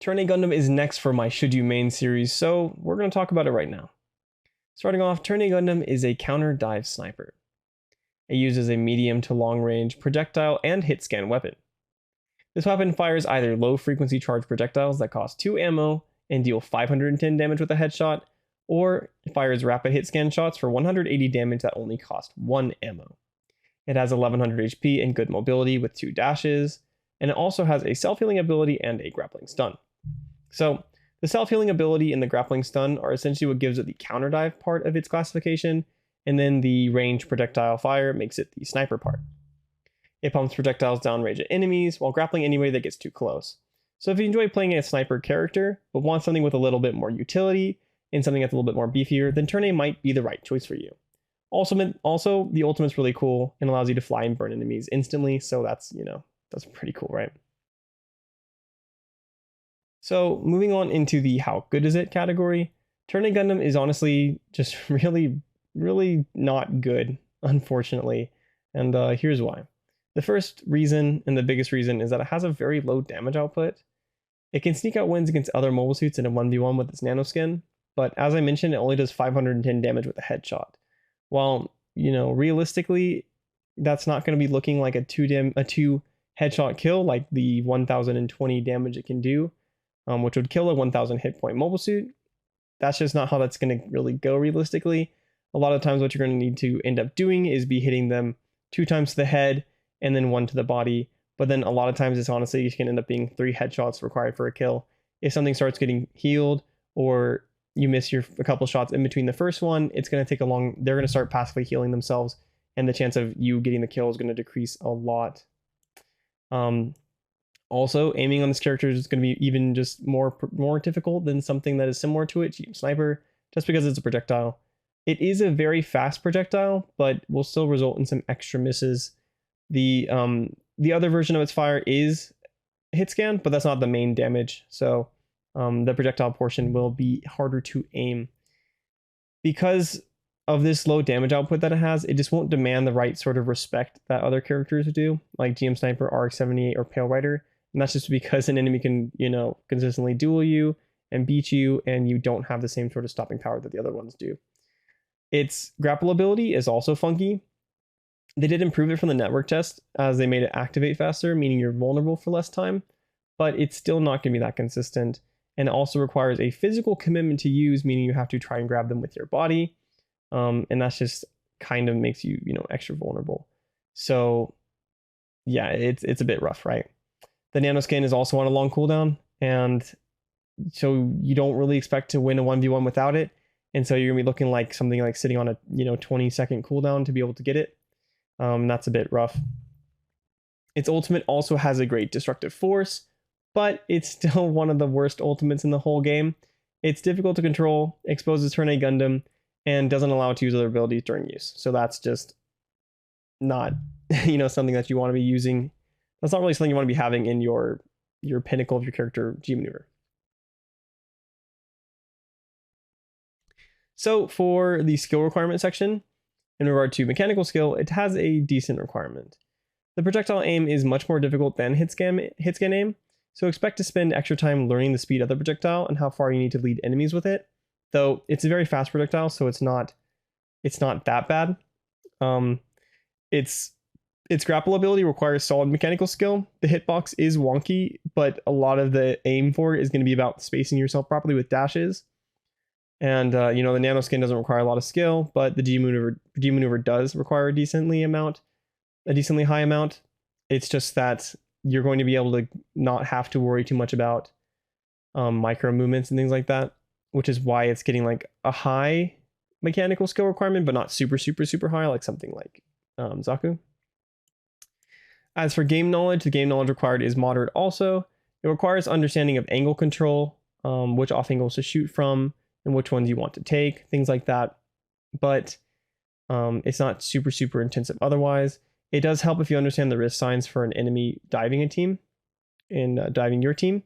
Turn A Gundam is next for my Should You Main series, so we're going to talk about it right now. Starting off, Turn A Gundam is a counter dive sniper. It uses a medium to long range projectile and hit scan weapon. This weapon fires either low frequency charged projectiles that cost 2 ammo and deal 510 damage with a headshot, or it fires rapid hit scan shots for 180 damage that only cost 1 ammo. It has 1100 HP and good mobility with 2 dashes, and it also has a self-healing ability and a grappling stun. So the self-healing ability and the grappling stun are essentially what gives it the counter dive part of its classification, and then the range projectile fire makes it the sniper part. It pumps projectiles downrange at enemies while grappling anybody that gets too close. So if you enjoy playing a sniper character but want something with a little bit more utility and something that's a little bit more beefier, then Turn A might be the right choice for you. Also, the ultimate's really cool and allows you to fly and burn enemies instantly, so that's pretty cool, right? So moving on into the how good is it category, Turn A Gundam is honestly just really not good, unfortunately, and here's why. The first reason and the biggest reason is that it has a very low damage output. It can sneak out wins against other mobile suits in a 1v1 with its nanoskin, but as I mentioned, it only does 510 damage with a headshot. While, realistically, that's not going to be looking like a 2 headshot kill like the 1020 damage it can do, which would kill a 1000 hit point mobile suit. That's just not how that's going to really go realistically. A lot of times what you're going to need to end up doing is be hitting them 2 times to the head and then 1 to the body. But then a lot of times it's honestly you can end up being 3 headshots required for a kill. If something starts getting healed or you miss a couple shots in between the first one, it's going to take they're going to start passively healing themselves, and the chance of you getting the kill is going to decrease a lot. Also, aiming on this character is going to be even just more difficult than something that is similar to it, GM Sniper, just because it's a projectile. It is a very fast projectile, but will still result in some extra misses. The other version of its fire is hit scan, but that's not the main damage, so the projectile portion will be harder to aim. Because of this low damage output that it has, it just won't demand the right sort of respect that other characters do, like GM Sniper, RX-78, or Pale Rider. And that's just because an enemy can, consistently duel you and beat you, and you don't have the same sort of stopping power that the other ones do. Its grapple ability is also funky. They did improve it from the network test as they made it activate faster, meaning you're vulnerable for less time, but it's still not going to be that consistent. And it also requires a physical commitment to use, meaning you have to try and grab them with your body. And that's just kind of makes you, extra vulnerable. So yeah, it's a bit rough, right? The nanoskin is also on a long cooldown, and so you don't really expect to win a 1v1 without it. And so you're gonna be looking like something like sitting on a 20-second cooldown to be able to get it. That's a bit rough. Its ultimate also has a great destructive force, but it's still one of the worst ultimates in the whole game. It's difficult to control, exposes Turn A Gundam, and doesn't allow it to use other abilities during use. So that's just not something that you want to be using. That's not really something you want to be having in your pinnacle of your character G maneuver. So for the skill requirement section, in regard to mechanical skill, it has a decent requirement. The projectile aim is much more difficult than hit scan aim, so expect to spend extra time learning the speed of the projectile and how far you need to lead enemies with it. Though it's a very fast projectile, so it's not that bad. Its grapple ability requires solid mechanical skill. The hitbox is wonky, but a lot of the aim for it is going to be about spacing yourself properly with dashes. And the nanoskin doesn't require a lot of skill, but the G maneuver does require a decently high amount. It's just that you're going to be able to not have to worry too much about micro movements and things like that, which is why it's getting like a high mechanical skill requirement, but not super high like something like Zaku. As for game knowledge, the game knowledge required is moderate also. It requires understanding of angle control, which off angles to shoot from, and which ones you want to take, things like that. But it's not super intensive otherwise. It does help if you understand the risk signs for an enemy diving a team and diving your team,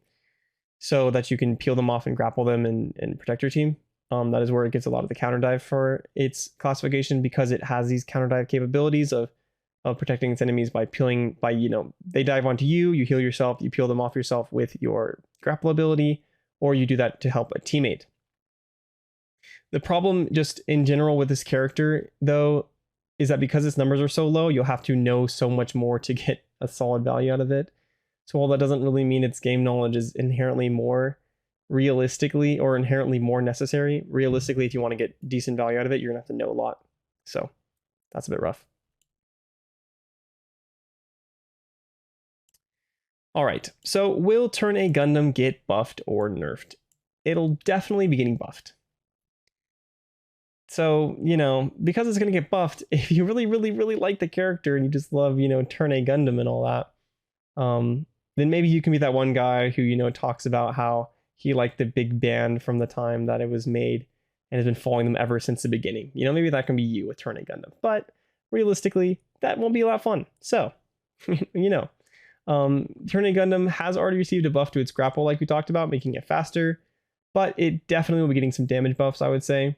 so that you can peel them off and grapple them and protect your team. That is where it gets a lot of the counter dive for its classification, because it has these counter dive capabilities of of protecting its enemies by peeling, they dive onto you, you heal yourself, you peel them off yourself with your grapple ability, or you do that to help a teammate. The problem just in general with this character, though, is that because its numbers are so low, you'll have to know so much more to get a solid value out of it. So while that doesn't really mean its game knowledge is inherently more realistically or inherently more necessary, realistically, if you want to get decent value out of it, you're gonna have to know a lot. So that's a bit rough. All right, so will Turn A Gundam get buffed or nerfed? It'll definitely be getting buffed. So, because it's going to get buffed, if you really, really, really like the character and you just love, Turn A Gundam and all that, then maybe you can be that one guy who, talks about how he liked the big band from the time that it was made and has been following them ever since the beginning. Maybe that can be you with Turn A Gundam. But realistically, that won't be a lot of fun. So, Turn A Gundam has already received a buff to its grapple like we talked about, making it faster, but it definitely will be getting some damage buffs, I would say.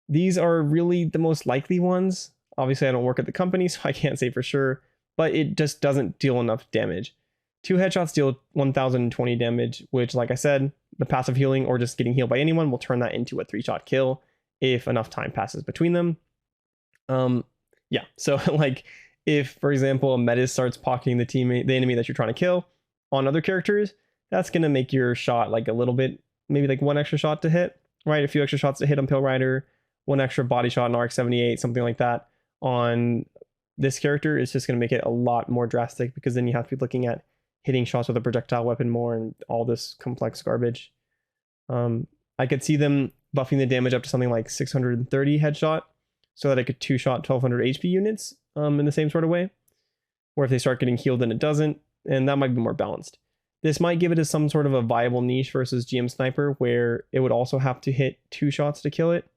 These are really the most likely ones. Obviously, I don't work at the company, so I can't say for sure, but it just doesn't deal enough damage. 2 headshots deal 1020 damage, which, like I said, the passive healing or just getting healed by anyone will turn that into a 3-shot kill if enough time passes between them. Yeah, so if, for example, a Metis starts pocketing the enemy that you're trying to kill on other characters, that's going to make your shot a little bit, maybe 1 extra shot to hit, right? A few extra shots to hit on Pale Rider, 1 extra body shot on RX-78, something like that on this character is just going to make it a lot more drastic, because then you have to be looking at hitting shots with a projectile weapon more and all this complex garbage. I could see them buffing the damage up to something like 630 headshot so that it could 2-shot 1200 HP units in the same sort of way. Or if they start getting healed, then it doesn't, and that might be more balanced. This might give it as some sort of a viable niche versus GM Sniper, where it would also have to hit 2 shots to kill it.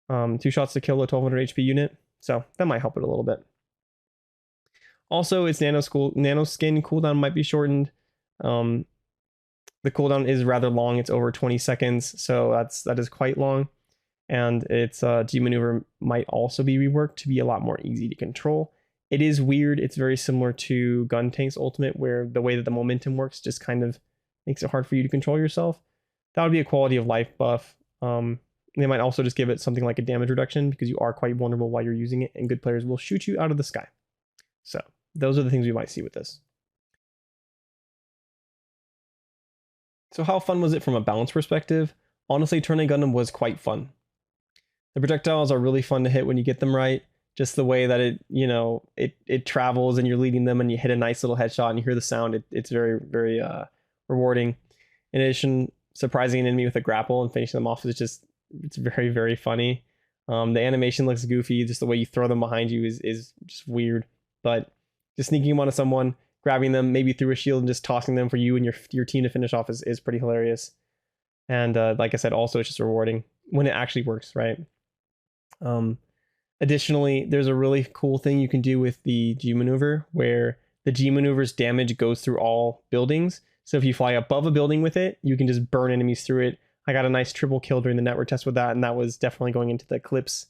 2 shots to kill a 1200 HP unit. So that might help it a little bit. Also, its nano skin cooldown might be shortened. The cooldown is rather long. It's over 20 seconds, so that is quite long. And its G maneuver might also be reworked to be a lot more easy to control. It is weird. It's very similar to Gun Tank's Ultimate, where the way that the momentum works just kind of makes it hard for you to control yourself. That would be a quality of life buff. They might also just give it something like a damage reduction, because you are quite vulnerable while you're using it, and good players will shoot you out of the sky. So those are the things we might see with this. So how fun was it from a balance perspective? Honestly, Turn A Gundam was quite fun. The projectiles are really fun to hit when you get them right. Just the way that it travels and you're leading them and you hit a nice little headshot and you hear the sound, it's very, very rewarding. In addition, surprising an enemy with a grapple and finishing them off it's very, very funny. The animation looks goofy, just the way you throw them behind you is just weird. But just sneaking them onto someone, grabbing them maybe through a shield and just tossing them for you and your team to finish off is pretty hilarious. And like I said, also it's just rewarding when it actually works, right? Additionally, there's a really cool thing you can do with the G maneuver, where the G maneuver's damage goes through all buildings. So if you fly above a building with it, you can just burn enemies through it. I got a nice triple kill during the network test with that, and that was definitely going into the clips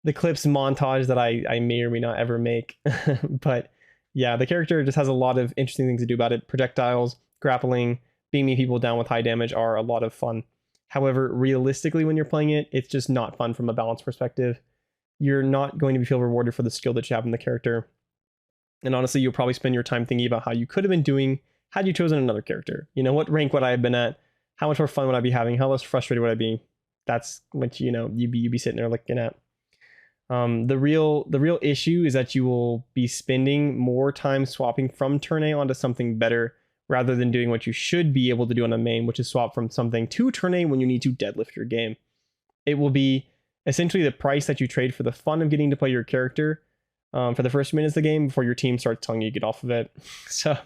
montage that I may or may not ever make. But yeah, the character just has a lot of interesting things to do about it. Projectiles, grappling, beaming people down with high damage are a lot of fun. However, realistically, when you're playing it, it's just not fun from a balance perspective. You're not going to feel rewarded for the skill that you have in the character. And honestly, you'll probably spend your time thinking about how you could have been doing had you chosen another character. What rank would I have been at? How much more fun would I be having? How less frustrated would I be? That's what you'd be sitting there looking at. The real issue is that you will be spending more time swapping from Turn A onto something better, rather than doing what you should be able to do on a main, which is swap from something to Turn A when you need to deadlift your game. It will be essentially the price that you trade for the fun of getting to play your character for the first minutes of the game before your team starts telling you to get off of it. So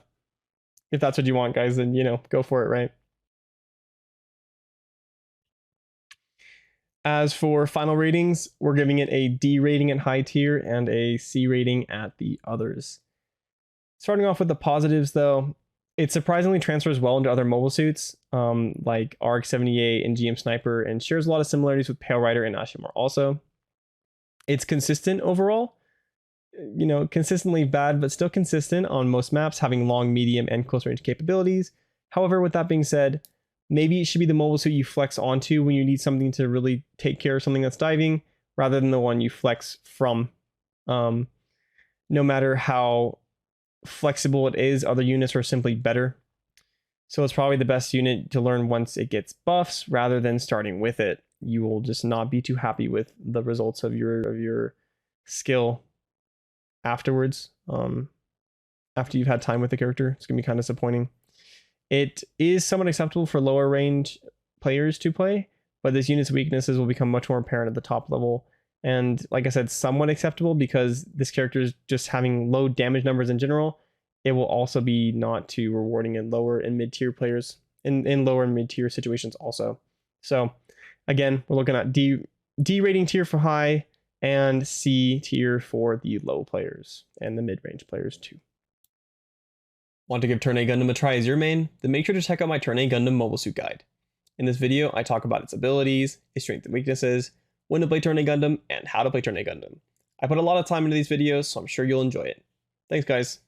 if that's what you want, guys, then go for it, right? As for final ratings, we're giving it a D rating at high tier and a C rating at the others. Starting off with the positives, though, it surprisingly transfers well into other mobile suits, like RX-78 and GM Sniper, and shares a lot of similarities with Pale Rider and Ashimar also. It's consistent overall. consistently bad, but still consistent on most maps, having long, medium, and close range capabilities. However, with that being said, maybe it should be the mobile suit you flex onto when you need something to really take care of something that's diving, rather than the one you flex from. No matter how flexible it is, other units are simply better. So it's probably the best unit to learn once it gets buffs, rather than starting with it. You will just not be too happy with the results of your skill afterwards. After you've had time with the character, it's gonna be kind of disappointing. It is somewhat acceptable for lower range players to play, but this unit's weaknesses will become much more apparent at the top level. And like I said, somewhat acceptable because this character is just having low damage numbers in general. It will also be not too rewarding in lower and mid-tier players, in lower and mid-tier situations also. So again, we're looking at D rating tier for high and C tier for the low players and the mid-range players too. Want to give Turn A Gundam a try as your main? Then make sure to check out my Turn A Gundam mobile suit guide. In this video, I talk about its abilities, its strengths and weaknesses, when to play Turn A Gundam, and how to play Turn A Gundam. I put a lot of time into these videos, so I'm sure you'll enjoy it. Thanks guys.